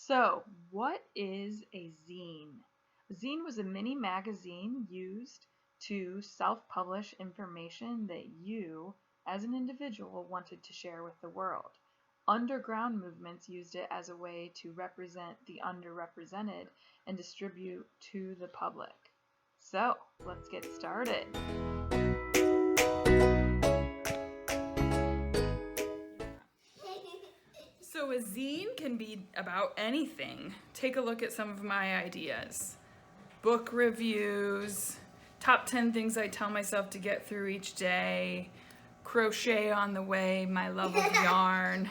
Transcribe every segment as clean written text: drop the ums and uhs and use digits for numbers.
So, what is a zine? A zine was a mini magazine used to self-publish information that you, as an individual, wanted to share with the world. Underground movements used it as a way to represent the underrepresented and distribute to the public. So, let's get started. So a zine can be about anything. Take a look at some of my ideas. Book reviews, top 10 things I tell myself to get through each day, crochet on the way, my love of yarn,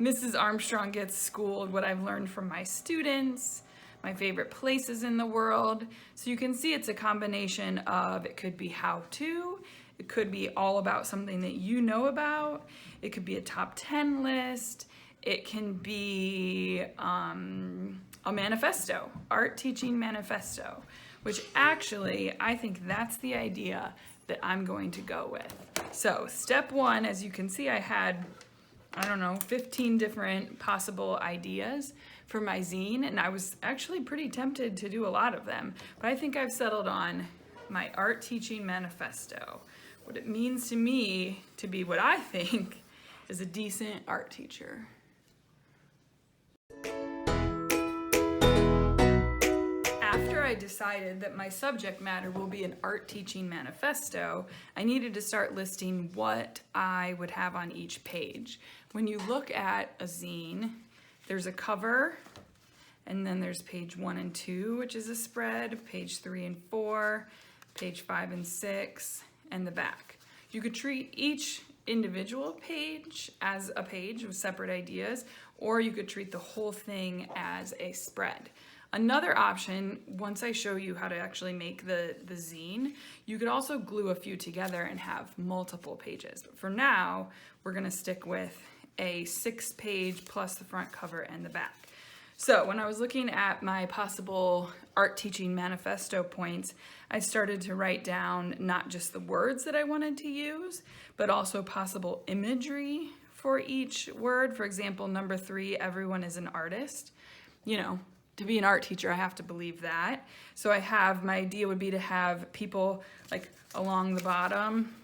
Mrs. Armstrong gets schooled, what I've learned from my students, my favorite places in the world. So you can see it's a combination of, it could be how-to, it could be all about something that you know about, it could be a top 10 list, it can be a manifesto, art teaching manifesto, which actually I think that's the idea that I'm going to go with. So step one, as you can see, I had 15 different possible ideas for my zine, and I was actually pretty tempted to do a lot of them, but I think I've settled on my art teaching manifesto, what it means to me to be what I think is a decent art teacher. After I decided that my subject matter will be an art teaching manifesto, I needed to start listing what I would have on each page. When you look at a zine, there's a cover, and then there's page 1 and 2, which is a spread, page 3 and 4, page 5 and 6, and the back. You could treat each individual page as a page with separate ideas, or you could treat the whole thing as a spread. Another option, once I show you how to actually make the zine, you could also glue a few together and have multiple pages. But for now, we're gonna stick with a 6-page plus the front cover and the back. So when I was looking at my possible art teaching manifesto points, I started to write down not just the words that I wanted to use, but also possible imagery for each word. For example, number 3, everyone is an artist. You know, to be an art teacher, I have to believe that. So my idea would be to have people like along the bottom,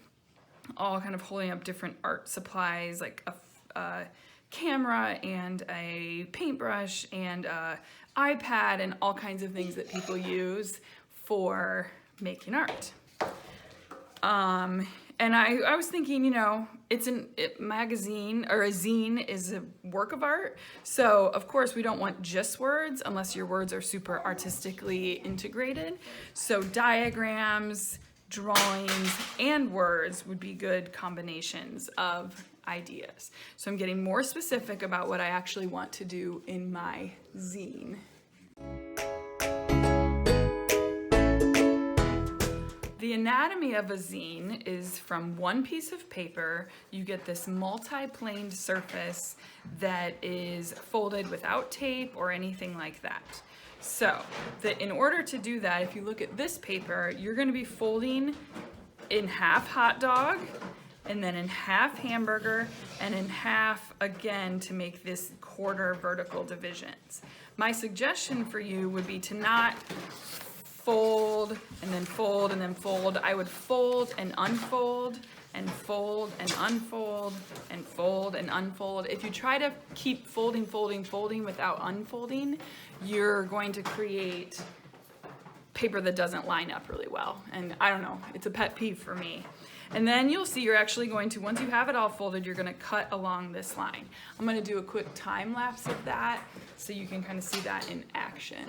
all kind of holding up different art supplies, like a camera and a paintbrush and a iPad and all kinds of things that people use for making art. And I was thinking, it's a magazine, or a zine is a work of art. So of course we don't want just words unless your words are super artistically integrated. So diagrams, drawings, and words would be good combinations of ideas. So I'm getting more specific about what I actually want to do in my zine. The anatomy of a zine is from one piece of paper, you get this multi-planed surface that is folded without tape or anything like that. So, in order to do that, if you look at this paper, you're going to be folding in half hot dog, and then in half hamburger, and in half again to make this quarter vertical divisions. My suggestion for you would be to not fold and then fold and then fold. I would fold and unfold and fold and unfold and fold and unfold. If you try to keep folding without unfolding, you're going to create paper that doesn't line up really well. And I don't know, it's a pet peeve for me. And then you'll see you're actually going to, once you have it all folded, you're gonna cut along this line. I'm gonna do a quick time lapse of that so you can kind of see that in action.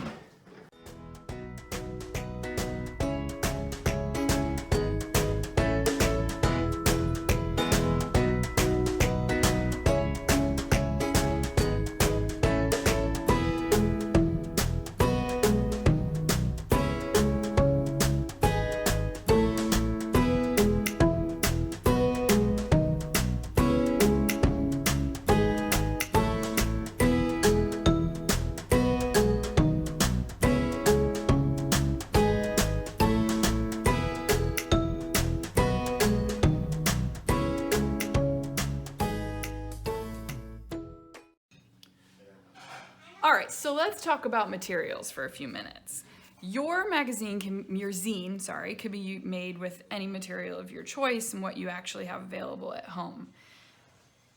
All right, so let's talk about materials for a few minutes. Your zine, could be made with any material of your choice and what you actually have available at home.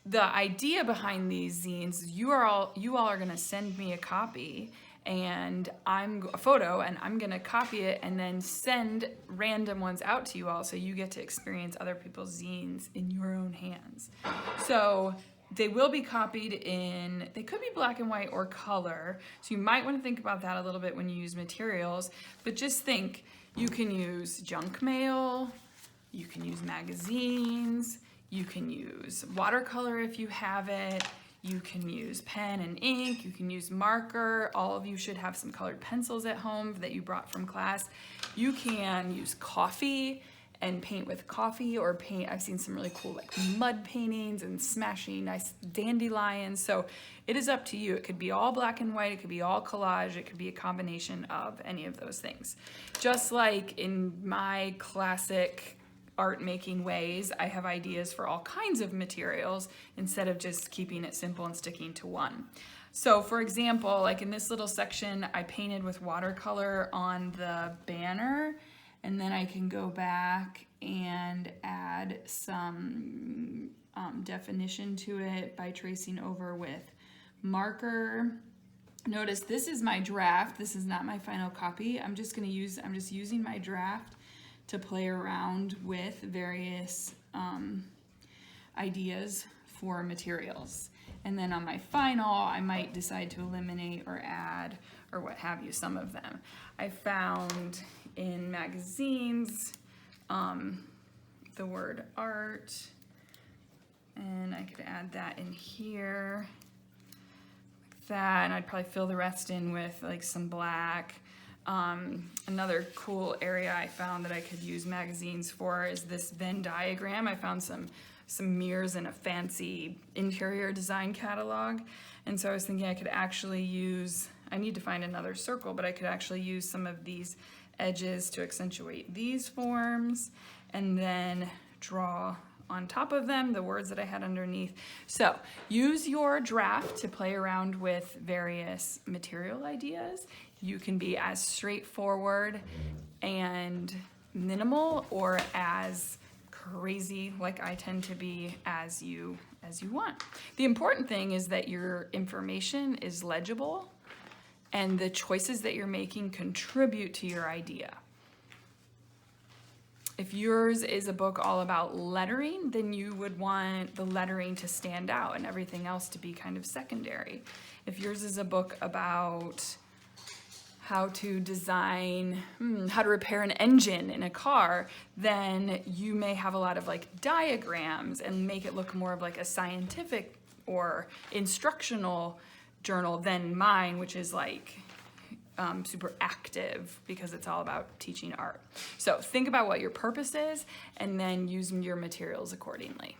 The idea behind these zines, you all are gonna send me a copy and a photo, and I'm gonna copy it and then send random ones out to you all, so you get to experience other people's zines in your own hands. So they will be copied they could be black and white or color, so you might want to think about that a little bit when you use materials, but just think, you can use junk mail, you can use magazines, you can use watercolor if you have it, you can use pen and ink, you can use marker. All of you should have some colored pencils at home that you brought from class. You can use coffee and paint with coffee, or paint, I've seen some really cool like mud paintings and smashing nice dandelions. So it is up to you. It could be all black and white, it could be all collage, it could be a combination of any of those things. Just like in my classic art making ways, I have ideas for all kinds of materials instead of just keeping it simple and sticking to one. So for example, like in this little section, I painted with watercolor on the banner, and then I can go back and add some definition to it by tracing over with marker. Notice this is my draft. This is not my final copy. I'm just using my draft to play around with various ideas for materials. And then on my final, I might decide to eliminate or add or what have you, some of them. I found in magazines the word art, and I could add that in here like that, and I'd probably fill the rest in with like some black. Another cool area I found that I could use magazines for is this Venn diagram. I found some mirrors in a fancy interior design catalog, and so I was thinking I could actually use, I need to find another circle, but I could actually use some of these edges to accentuate these forms and then draw on top of them the words that I had underneath. So use your draft to play around with various material ideas. You can be as straightforward and minimal, or as crazy like I tend to be, as you want. The important thing is that your information is legible and the choices that you're making contribute to your idea. If yours is a book all about lettering, then you would want the lettering to stand out and everything else to be kind of secondary. If yours is a book about how to design, how to repair an engine in a car, then you may have a lot of like diagrams and make it look more of like a scientific or instructional journal than mine, which is like super active because it's all about teaching art. So think about what your purpose is and then use your materials accordingly.